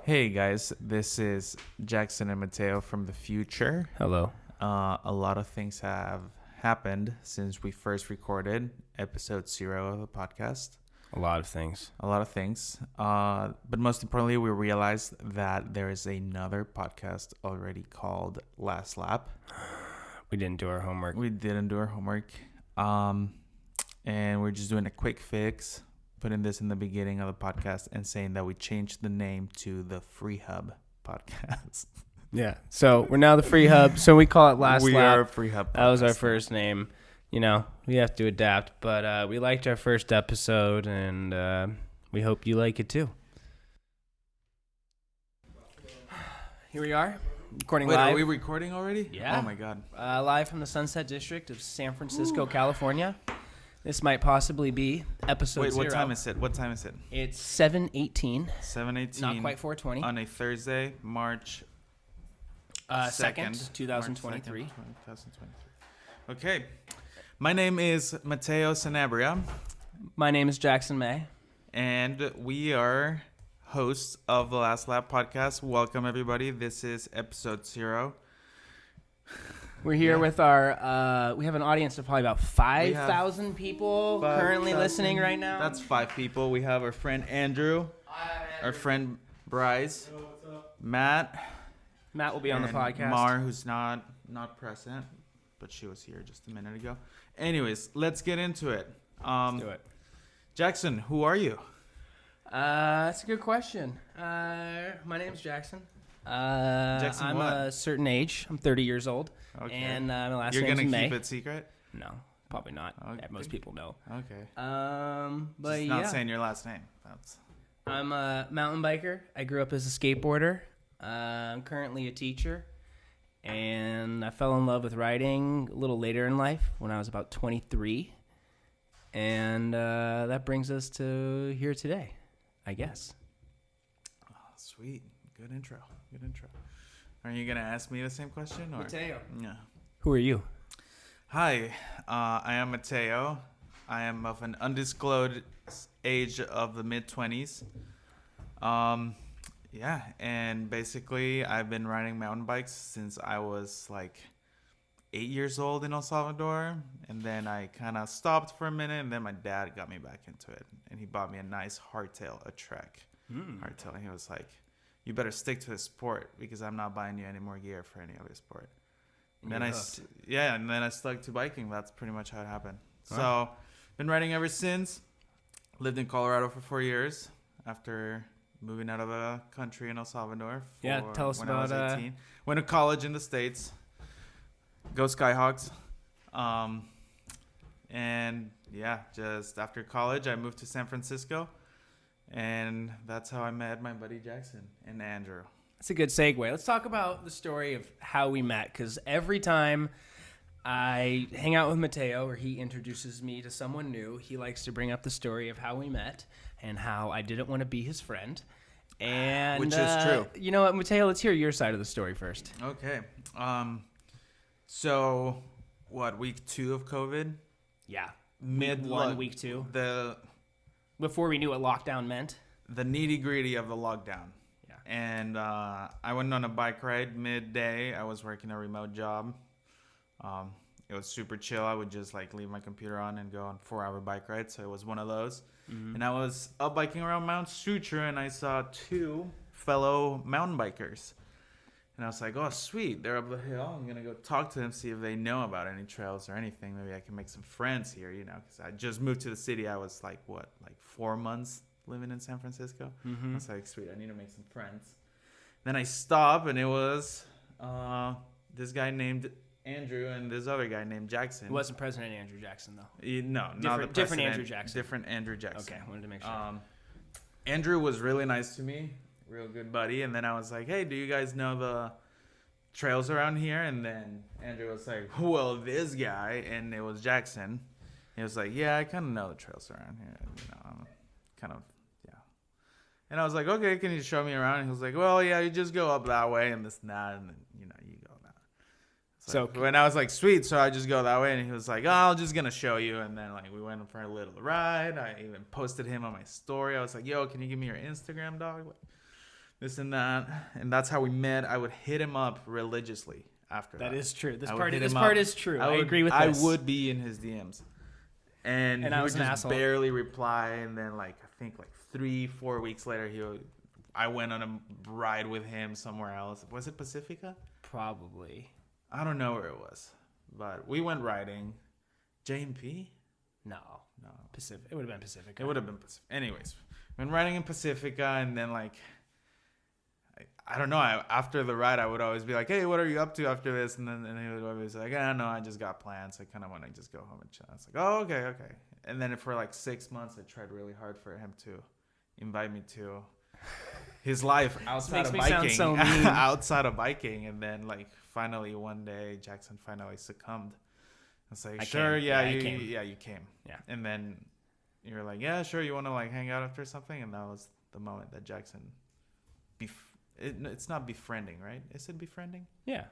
Hey guys, this is Jackson and Mateo from the future. Hello. A lot of things have happened since we first recorded episode 0 of the podcast. A lot of things. But most importantly, we realized that there is another podcast already called Last Lap. We didn't do our homework. And we're just doing a quick fix, putting this in the beginning of the podcast and saying that we changed the name to the Freehub Podcast. Yeah. So we're now the Freehub. So we call it Last We Lap. are Freehub Podcast. That was our first name. You know, we have to adapt. But we liked our first episode, and we hope you like it too. Here we are, recording Wait, live. are we recording already? Yeah. Oh my God. Live from the Sunset District of San Francisco, California. This might possibly be episode 0. Wait, what time is it? It's 7:18. 7:18. Not quite 4:20. On a Thursday, March 2nd, 2023. 2023. Okay. My name is Mateo Sanabria, My name is Jackson May. and we are hosts of the Last Lap Podcast. Welcome, everybody. This is episode 0. We're here with our, we have an audience of probably about 5,000 people currently 5,000. listening right now. That's 5 people. We have our friend Andrew, our friend Bryce, Matt Matt will be on the and podcast. Mar, who's not present, but she was here just a minute ago. Anyways, let's get into it. Let's do it. Jackson, who are you? That's a good question. My name's Jackson. Jackson I'm what? a certain age. I'm 30 years old. Okay. And my last You're name's gonna May. keep it secret? No, probably not. Okay. Most people know. Okay. But Just yeah. not saying your last name. That's I'm a mountain biker. I grew up as a skateboarder. I'm currently a teacher. And I fell in love with riding a little later in life when I was about 23. And that brings us to here today, I guess. sweet. Good intro. Are you gonna ask me the same question, or? Mateo. Yeah. Who are you? Hi, I am Mateo. I am of an undisclosed age of the mid-20s. Yeah, and basically I've been riding mountain bikes since I was like 8 years old in El Salvador, and then I kind of stopped for a minute, and then my dad got me back into it, and he bought me a nice hardtail, a Trek hardtail, and he was like, "You better stick to the sport because I'm not buying you any more gear for any other sport." And then and then I stuck to biking. That's pretty much how it happened. Wow. So, been riding ever since. Lived in Colorado for 4 years after moving out of the country in El Salvador. Tell us when about. I was 18. Went to college in the States. Go Skyhawks. And yeah, just after college, I moved to San Francisco. And that's how I met my buddy Jackson and Andrew. That's a good segue. Let's talk about the story of how we met, because every time I hang out with Mateo or he introduces me to someone new, he likes to bring up the story of how we met and how I didn't want to be his friend. And Which is true. You know what, Mateo, let's hear your side of the story first. Okay. So, what, week 2 of COVID? Yeah. Week 2. Before we knew what lockdown meant. The nitty-gritty of the lockdown. Yeah. And I went on a bike ride midday. I was working a remote job. It was super chill. I would just like leave my computer on and go on 4-hour bike rides. So it was one of those. Mm-hmm. And I was up biking around Mount Sutra, and I saw 2 fellow mountain bikers. And I was like, oh, sweet. They're up the hill. I'm going to go talk to them, see if they know about any trails or anything. Maybe I can make some friends here, you know, because I just moved to the city. I was like, 4 months living in San Francisco. Mm-hmm. I was like, sweet, I need to make some friends. Then I stopped, and it was this guy named Andrew and this other guy named Jackson. It wasn't President Andrew Jackson, though. No, not the president. Different Andrew Jackson. Different Andrew Jackson. Okay, wanted to make sure. Andrew was really nice to me, real good buddy. And then I was like, hey, do you guys know the trails around here? And then Andrew was like, well, this guy, and it was Jackson. He was like, yeah, I kind of know the trails around here. You know, I'm kind of, yeah. And I was like, okay, can you show me around? And he was like, well, yeah, you just go up that way and this and that, and then, you know, you go that. So when I was like, sweet, so I just go that way, and he was like, oh, I'm just gonna show you. And then like we went for a little ride. I even posted him on my story. I was like, yo, can you give me your Instagram, dog? Like, this and that. And that's how we met. I would hit him up religiously after that. That is true. This I would part hit this him part up. is true. I agree with this. I would be in his DMs. And he I would was an just asshole. barely reply. And then, like, I think, like, 3-4 weeks later, I went on a ride with him somewhere else. Was it Pacifica? Probably. I don't know where it was. But we went riding. J&P? No. Pacific. It would have been Pacifica. It would have been Pacifica. Anyways, went riding in Pacifica, and then, like, I don't know. After the ride, I would always be like, "Hey, what are you up to after this?" And he would always be like, "I don't know. I just got plans. I kind of want to just go home and chill." I was like, "Oh, okay." And then for like 6 months, I tried really hard for him to invite me to his life outside of biking. Sound so mean. Outside of biking, and then like finally one day, Jackson finally succumbed. I was like, "Sure, you came." Yeah. And then you were like, "Yeah, sure. You want to like hang out after something?" And that was the moment that Jackson. It's not befriending, right? Is it befriending? Yeah.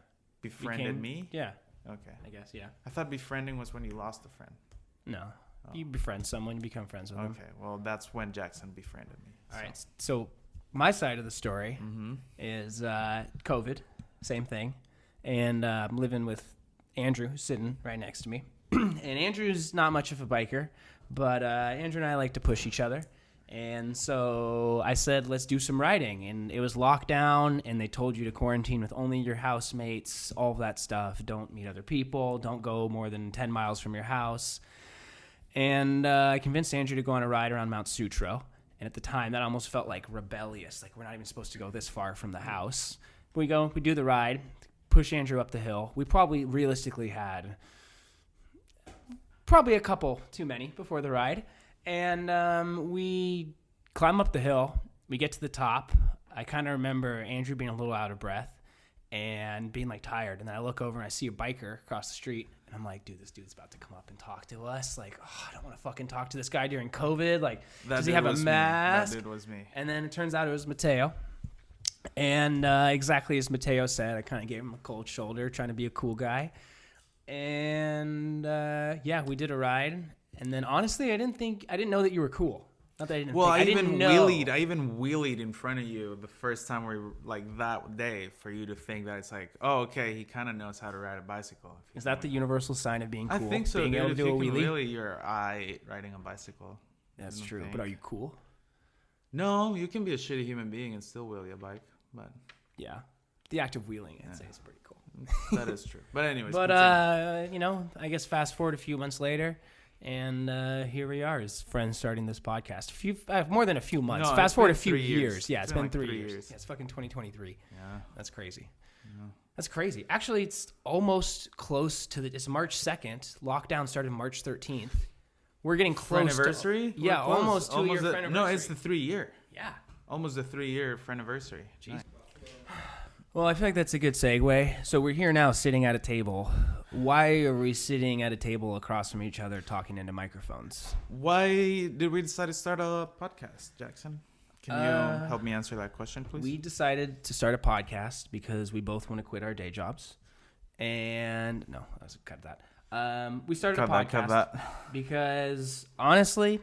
Befriended me? Yeah. Okay. I guess, yeah. I thought befriending was when you lost a friend. No. Oh. You befriend someone, you become friends with them. Okay. Well, that's when Jackson befriended me. All right. So my side of the story is COVID. Same thing. And I'm living with Andrew, who's sitting right next to me. And Andrew's not much of a biker, but Andrew and I like to push each other. And so I said, let's do some riding. And it was lockdown, and they told you to quarantine with only your housemates, all of that stuff. Don't meet other people. Don't go more than 10 miles from your house. And I convinced Andrew to go on a ride around Mount Sutro. And at the time, that almost felt like rebellious. Like, we're not even supposed to go this far from the house. We do the ride, push Andrew up the hill. We probably realistically had a couple too many before the ride. And we climb up the hill. We get to the top. I kind of remember Andrew being a little out of breath and being like tired. And then I look over and I see a biker across the street. And I'm like, dude, this dude's about to come up and talk to us. Like, I don't want to fucking talk to this guy during COVID. Like, does he have a mask? That dude was me. And then it turns out it was Mateo. And exactly as Mateo said, I kind of gave him a cold shoulder, trying to be a cool guy. And we did a ride. And then honestly, I didn't know that you were cool. Not that I didn't. Well, I even wheelied in front of you the first time we were like that day for you to think that it's like, oh, okay, he kind of knows how to ride a bicycle. Is that the universal sign of being cool? I think so. Being Dude, able to if do you a can wheelie. wheelie, you're riding a bicycle. That's true. But are you cool? No, you can be a shitty human being and still wheelie a bike. But yeah, the act of wheeling, I'd say, is pretty cool. That is true. But anyways. But I guess fast forward a few months later. And here we are as friends starting this podcast. More than a few months. No, Fast forward a been few 3 years. years. Yeah, it's been like 3 years. Yeah, it's fucking 2023. Yeah. That's crazy. Yeah. That's crazy. Actually, it's almost close to it's March 2nd. Lockdown started March 13th. We're getting close. Friendiversary? Yeah, almost 2 year friendiversary. No, it's the 3 year. Yeah. Almost the 3 year friendiversary. Jeez. Nice. Well, I feel like that's a good segue. So we're here now sitting at a table. Why are we sitting at a table across from each other talking into microphones? Why did we decide to start a podcast, Jackson? Can you help me answer that question, please? We decided to start a podcast because we both want to quit our day jobs. And no, let's cut that. We started a podcast because honestly,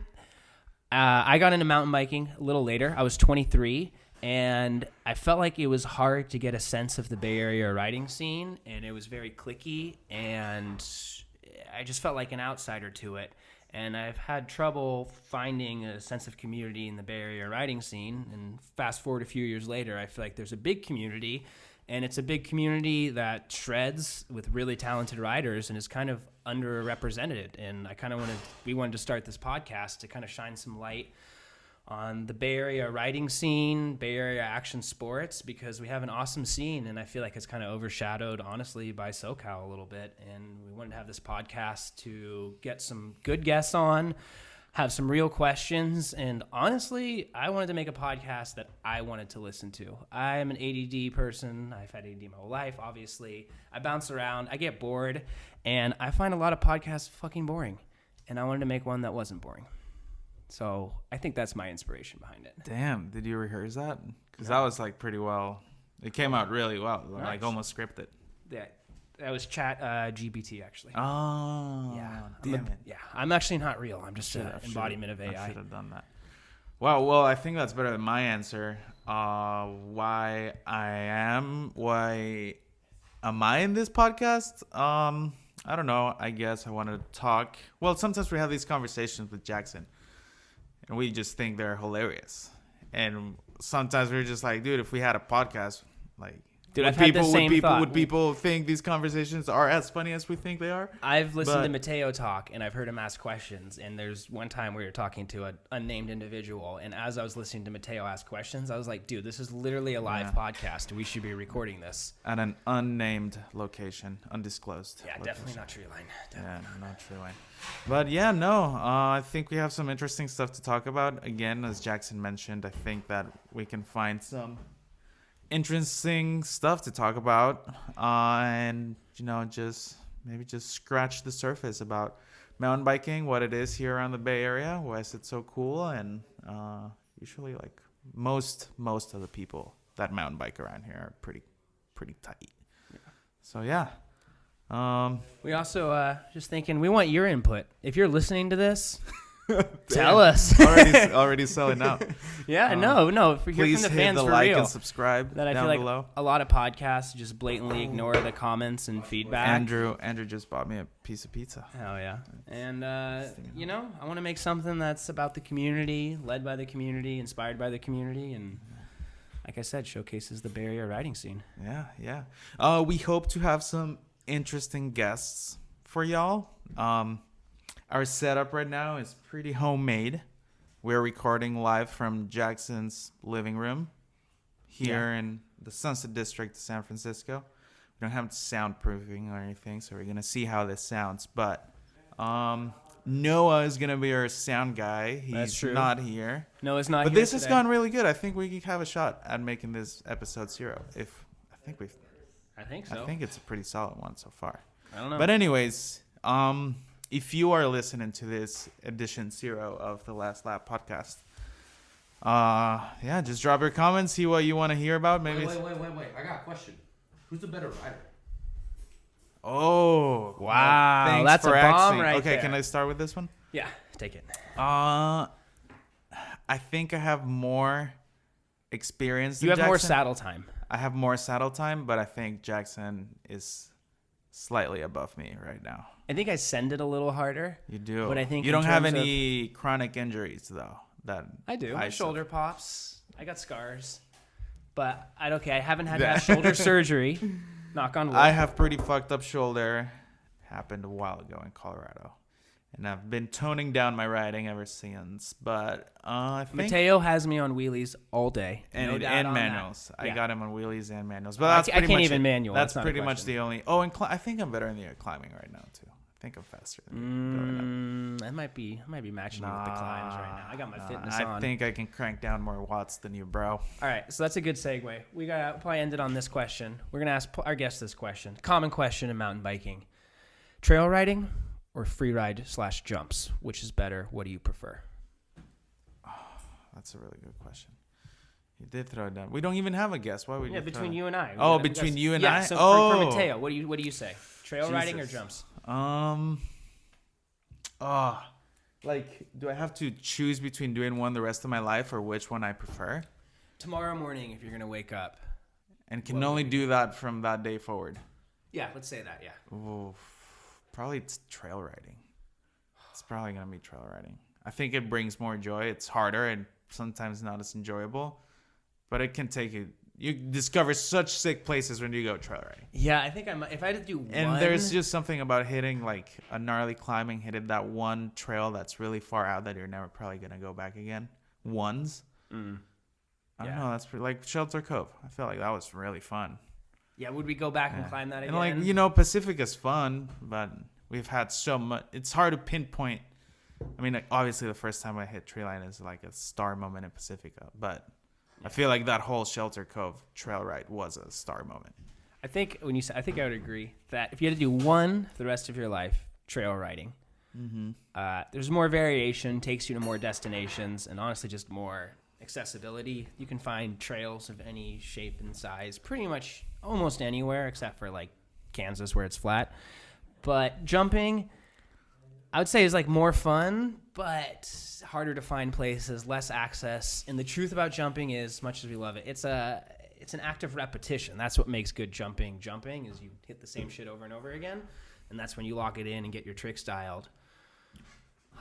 I got into mountain biking a little later. I was 23. And I felt like it was hard to get a sense of the Bay Area riding scene, and it was very cliquey, and I just felt like an outsider to it. And I've had trouble finding a sense of community in the Bay Area riding scene. And fast forward a few years later, I feel like there's a big community, and it's a big community that shreds with really talented riders and is kind of underrepresented. And we wanted to start this podcast to kind of shine some light on the Bay Area riding scene, Bay Area action sports, because we have an awesome scene, and I feel like it's kind of overshadowed, honestly, by SoCal a little bit. And we wanted to have this podcast to get some good guests on, have some real questions, and honestly, I wanted to make a podcast that I wanted to listen to. I am an ADD person. I've had ADD my whole life, obviously. I bounce around. I get bored, and I find a lot of podcasts fucking boring, and I wanted to make one that wasn't boring. So I think that's my inspiration behind it. Damn, did you rehearse that? Because that was like pretty well. It came out really well, like almost scripted. Yeah, that was Chat GPT actually. Oh, yeah, damn it. Yeah, I'm actually not real. I'm just an embodiment of AI. I should have done that. Well, I think that's better than my answer. why am I in this podcast? I don't know. I guess I want to talk. Well, sometimes we have these conversations with Jackson, and we just think they're hilarious. And sometimes we're just like, dude, if we had a podcast, like, Dude, I've had the same thought. Would people think these conversations are as funny as we think they are? I've listened to Mateo talk, and I've heard him ask questions. And there's one time where you're talking to an unnamed individual, and as I was listening to Mateo ask questions, I was like, dude, this is literally a live podcast. We should be recording this. At an unnamed location, undisclosed. Yeah, location. Definitely not Treeline. Not Treeline. But yeah, no, I think we have some interesting stuff to talk about. Again, as Jackson mentioned, I think that we can find some interesting stuff to talk about, and just scratch the surface about mountain biking, what it is here around the Bay Area, why is it so cool, and usually like most of the people that mountain bike around here are pretty tight. Yeah. So yeah. We also just thinking we want your input. If you're listening to this, tell us. already selling out. Yeah, no. If we hear from the fans, hit the for like real, and subscribe. That I down feel like below. A lot of podcasts just blatantly ignore the comments and feedback. Andrew just bought me a piece of pizza. Oh yeah, and I want to make something that's about the community, led by the community, inspired by the community, and like I said, showcases the Bay Area riding scene. Yeah. We hope to have some interesting guests for y'all. Our setup right now is pretty homemade. We're recording live from Jackson's living room here in the Sunset District of San Francisco. We don't have soundproofing or anything, so we're going to see how this sounds. But Noah is going to be our sound guy. He's not here. Noah's not but here this today. has gone really good. I think we could have a shot at making this episode 0. I think so. I think it's a pretty solid one so far. I don't know. But anyways, if you are listening to this edition 0 of the Last Lap podcast, just drop your comments, see what you want to hear about. Maybe. Wait. I got a question. Who's the better rider? Oh, wow. Thanks That's for a bomb asking. right Okay, there. can I start with this one? Yeah, take it. I think I have more experience than You have more Jackson. saddle time. I have more saddle time, but I think Jackson is slightly above me right now. I think I send it a little harder. You do. But I think you in don't have terms any chronic injuries though. I do. My suffer. shoulder pops. I got scars. But I haven't had to have shoulder surgery. Knock on wood. I have pretty fucked up shoulder. Happened a while ago in Colorado. And I've been toning down my riding ever since. But I think Mateo has me on wheelies all day. and manuals. I got him on wheelies and manuals. But that's I pretty can't much even manual. That's not a pretty much question. the only. Oh, and I think I'm better in the air climbing right now too. I think I'm faster than I might be matching you with the climbs right now. I got my fitness on. I think I can crank down more watts than you, bro. All right, so that's a good segue. We got probably ended on this question. We're gonna ask our guest this question. Common question in mountain biking: trail riding or free ride / jumps? Which is better? What do you prefer? That's a really good question. You did throw it down. We don't even have a guess. Why would you? Between you and I. Oh, between you and I. So oh, for Mateo, what do you say? Trail riding or jumps? Like, do I have to choose between doing one the rest of my life or which one I prefer? Tomorrow morning, if you're gonna wake up, and can only do that from that day forward. Yeah, let's say that. Yeah. Ooh, probably it's trail riding. It's probably gonna be trail riding. I think it brings more joy. It's harder and sometimes not as enjoyable, but it can take you. You discover such sick places when you go trail riding. Yeah, I think if I had to do one. And there's just something about hitting like a gnarly climbing, hitting that one trail that's really far out that you're never probably gonna go back again. I don't know. That's pretty, like Shelter Cove. I feel like that was really fun. Yeah, would we go back and climb that again? And like, Pacifica's fun, but we've had so much. It's hard to pinpoint. I mean, like, obviously the first time I hit Treeline is like a star moment in Pacifica, but I feel like that whole Shelter Cove trail ride was a star moment. I think I would agree that if you had to do one for the rest of your life, trail riding. There's more variation, takes you to more destinations, and honestly just more accessibility. You can find trails of any shape and size pretty much almost anywhere except for like Kansas where it's flat. But jumping, I would say it's like more fun, but harder to find places, less access. And the truth about jumping is, as much as we love it, it's an act of repetition. That's what makes good jumping. Jumping is you hit the same shit over and over again, and that's when you lock it in and get your tricks dialed.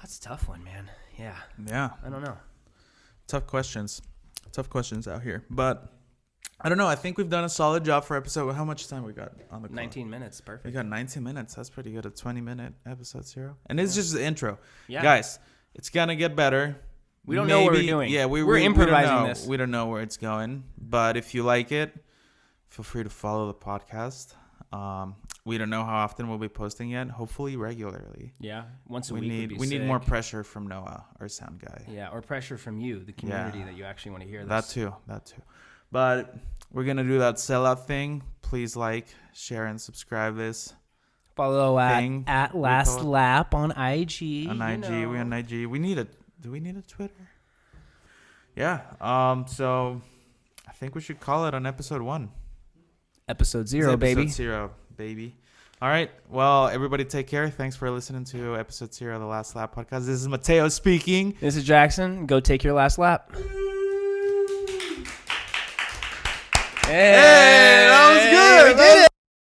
That's a tough one, man. Yeah. Yeah. I don't know. Tough questions out here. But I don't know. I think we've done a solid job for episode. How much time we got on the clock? 19 minutes. Perfect. We got 19 minutes. That's pretty good. A 20-minute episode 0. And it's just the intro. Yeah. Guys, it's going to get better. We don't know what we're doing. Yeah, we're improvising this. We don't know where it's going. But if you like it, feel free to follow the podcast. We don't know how often we'll be posting yet. Hopefully regularly. Yeah, once a week. We need more pressure from Noah, our sound guy. Yeah, or pressure from you, the community, that you actually want to hear this. That too. But we're gonna do that sellout thing. Please like, share, and subscribe this. Follow at Last Lap on IG. On IG, we're on IG. Do we need a Twitter? Yeah. So I think we should call it on episode 1. Episode 0, baby. Episode 0, baby. All right. Well, everybody take care. Thanks for listening to episode 0 of the Last Lap podcast. This is Mateo speaking. This is Jackson. Go take your last lap. Hey, that was good.